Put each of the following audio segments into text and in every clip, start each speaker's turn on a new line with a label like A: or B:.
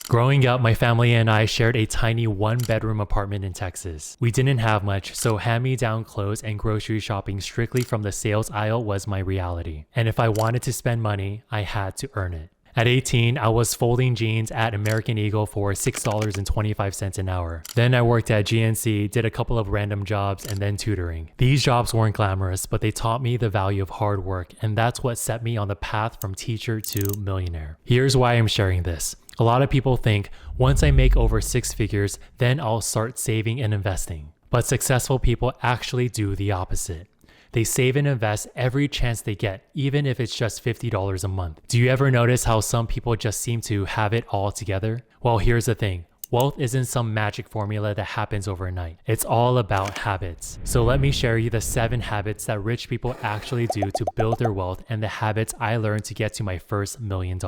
A: Growing up, my family and I shared a tiny one-bedroom apartment in Texas. We didn't have much, so hand-me-down clothes and grocery shopping strictly from the sales aisle was my reality. And if I wanted to spend money, I had to earn it. At 18, I was folding jeans at American Eagle for $6.25 an hour. Then I worked at GNC, did a couple of random jobs, and then tutoring. These jobs weren't glamorous, but they taught me the value of hard work, and that's what set me on the path from teacher to millionaire. Here's why I'm sharing this. A lot of people think, once I make over 6 figures, then I'll start saving and investing. But successful people actually do the opposite. They save and invest every chance they get, even if it's just $50 a month. Do you ever notice how some people just seem to have it all together? Well, here's the thing. Wealth isn't some magic formula that happens overnight. It's all about habits. So let me share you the 7 habits that rich people actually do to build their wealth and the habits I learned to get to my first $1 million.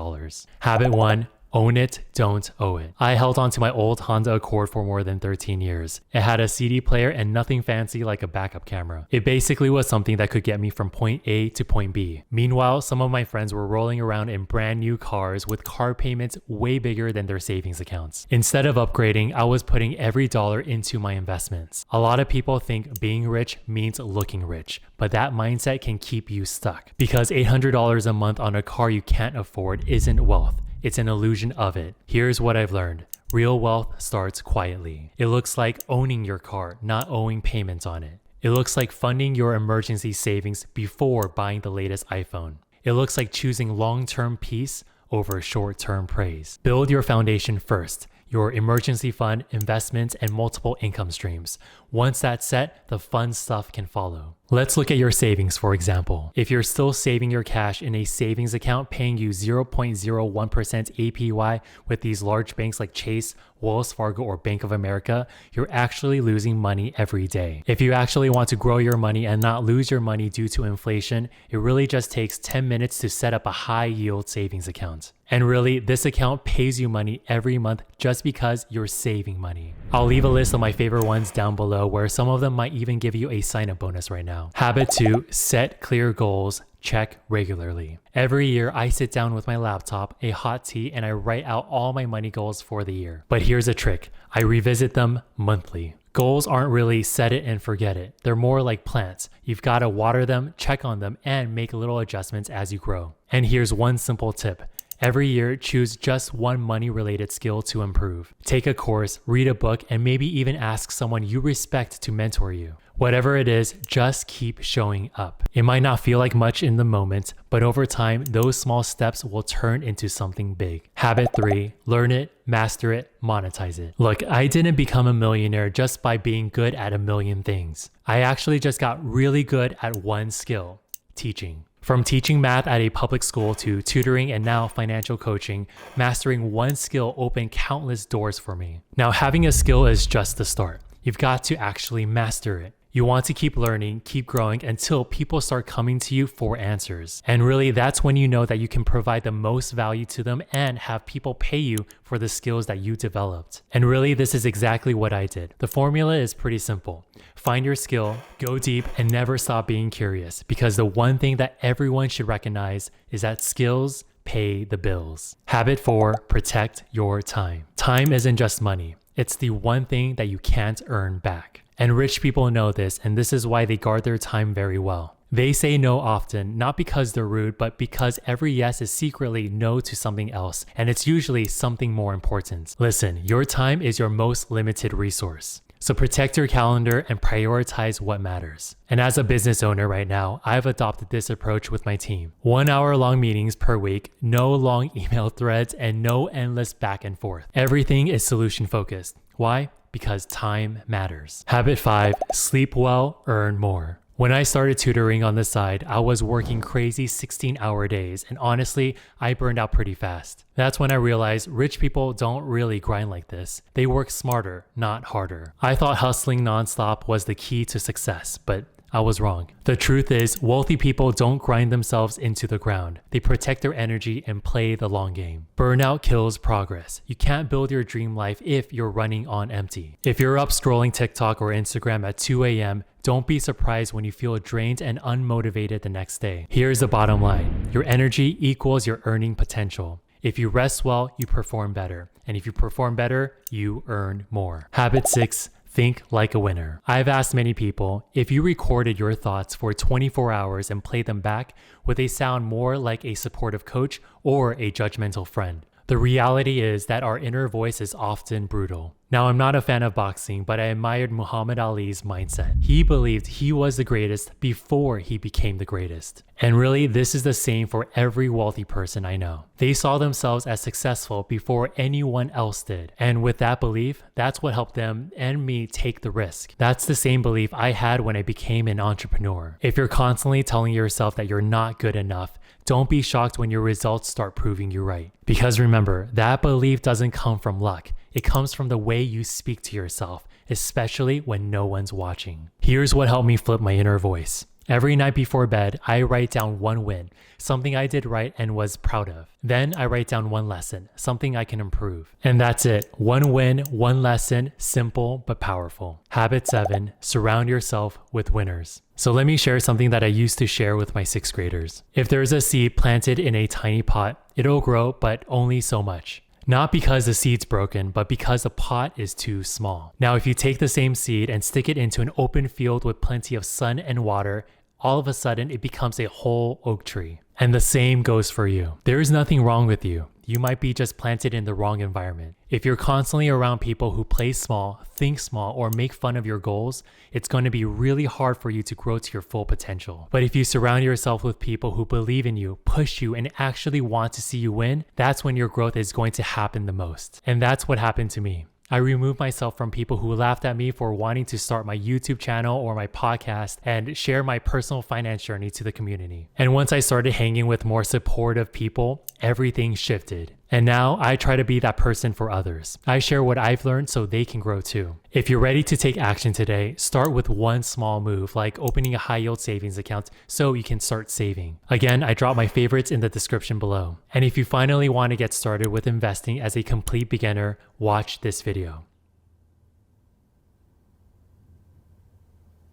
A: Habit 1. Own it, don't owe it. I held on to my old Honda Accord for more than 13 years. It had a CD player and nothing fancy like a backup camera. It basically was something that could get me from point A to point B. Meanwhile, some of my friends were rolling around in brand new cars with car payments way bigger than their savings accounts. Instead of upgrading, I was putting every dollar into my investments. A lot of people think being rich means looking rich, but that mindset can keep you stuck. Because $800 a month on a car you can't afford isn't wealth. It's an illusion of it. Here's what I've learned. Real wealth starts quietly. It looks like owning your car, not owing payments on it. It looks like funding your emergency savings before buying the latest iPhone. It looks like choosing long-term peace over short-term praise. Build your foundation first. Your emergency fund, investments, and multiple income streams. Once that's set, the fun stuff can follow. Let's look at your savings, for example. If you're still saving your cash in a savings account paying you 0.01% APY with these large banks like Chase, Wells Fargo, or Bank of America, you're actually losing money every day. If you actually want to grow your money and not lose your money due to inflation, it really just takes 10 minutes to set up a high-yield savings account. And really, this account pays you money every month just because you're saving money. I'll leave a list of my favorite ones down below where some of them might even give you a sign-up bonus right now. Habit 2, set clear goals. Check regularly. Every year, I sit down with my laptop, a hot tea, and I write out all my money goals for the year. But here's a trick. I revisit them monthly. Goals aren't really set it and forget it. They're more like plants. You've got to water them, check on them, and make little adjustments as you grow. And here's one simple tip. Every year, choose just one money-related skill to improve. Take a course, read a book, and maybe even ask someone you respect to mentor you. Whatever it is, just keep showing up. It might not feel like much in the moment, but over time, those small steps will turn into something big. Habit 3, learn it, master it, monetize it. Look, I didn't become a millionaire just by being good at a million things. I actually just got really good at one skill, teaching. From teaching math at a public school to tutoring and now financial coaching, mastering one skill opened countless doors for me. Now, having a skill is just the start. You've got to actually master it. You want to keep learning, keep growing until people start coming to you for answers. And really, that's when you know that you can provide the most value to them and have people pay you for the skills that you developed. And really, this is exactly what I did. The formula is pretty simple. Find your skill, go deep, and never stop being curious, because the one thing that everyone should recognize is that skills pay the bills. Habit 4, protect your time. Time isn't just money. It's the one thing that you can't earn back. And rich people know this, and this is why they guard their time very well. They say no often, not because they're rude, but because every yes is secretly no to something else, and it's usually something more important. Listen, your time is your most limited resource. So protect your calendar and prioritize what matters. And as a business owner right now, I've adopted this approach with my team. 1 hour long meetings per week, no long email threads, and no endless back and forth. Everything is solution focused. Why? Because time matters. Habit 5, sleep well, earn more. When I started tutoring on the side, I was working crazy 16-hour days, and honestly, I burned out pretty fast. That's when I realized rich people don't really grind like this. They work smarter, not harder. I thought hustling nonstop was the key to success, but I was wrong. The truth is, wealthy people don't grind themselves into the ground. They protect their energy and play the long game. Burnout kills progress. You can't build your dream life if you're running on empty. If you're up scrolling TikTok or Instagram at 2 a.m., don't be surprised when you feel drained and unmotivated the next day. Here's the bottom line. Your energy equals your earning potential. If you rest well, you perform better. And if you perform better, you earn more. Habit 6, think like a winner. I've asked many people, if you recorded your thoughts for 24 hours and played them back, would they sound more like a supportive coach or a judgmental friend? The reality is that our inner voice is often brutal. Now, I'm not a fan of boxing, but I admired Muhammad Ali's mindset. He believed he was the greatest before he became the greatest. And really, this is the same for every wealthy person I know. They saw themselves as successful before anyone else did. And with that belief, that's what helped them and me take the risk. That's the same belief I had when I became an entrepreneur. If you're constantly telling yourself that you're not good enough, don't be shocked when your results start proving you right. Because remember, that belief doesn't come from luck. It comes from the way you speak to yourself, especially when no one's watching. Here's what helped me flip my inner voice. Every night before bed, I write down one win, something I did right and was proud of. Then I write down one lesson, something I can improve. And that's it. One win, one lesson, simple but powerful. Habit 7, surround yourself with winners. So let me share something that I used to share with my 6th graders. If there's a seed planted in a tiny pot, it'll grow, but only so much. Not because the seed's broken, but because the pot is too small. Now, if you take the same seed and stick it into an open field with plenty of sun and water, all of a sudden it becomes a whole oak tree. And the same goes for you. There is nothing wrong with you. You might be just planted in the wrong environment. If you're constantly around people who play small, think small, or make fun of your goals, it's going to be really hard for you to grow to your full potential. But if you surround yourself with people who believe in you, push you, and actually want to see you win, that's when your growth is going to happen the most. And that's what happened to me. I removed myself from people who laughed at me for wanting to start my YouTube channel or my podcast and share my personal finance journey to the community. And once I started hanging with more supportive people, everything shifted. And now I try to be that person for others. I share what I've learned so they can grow too. If you're ready to take action today, start with one small move, like opening a high yield savings account so you can start saving. Again, I drop my favorites in the description below. And if you finally want to get started with investing as a complete beginner, watch this video.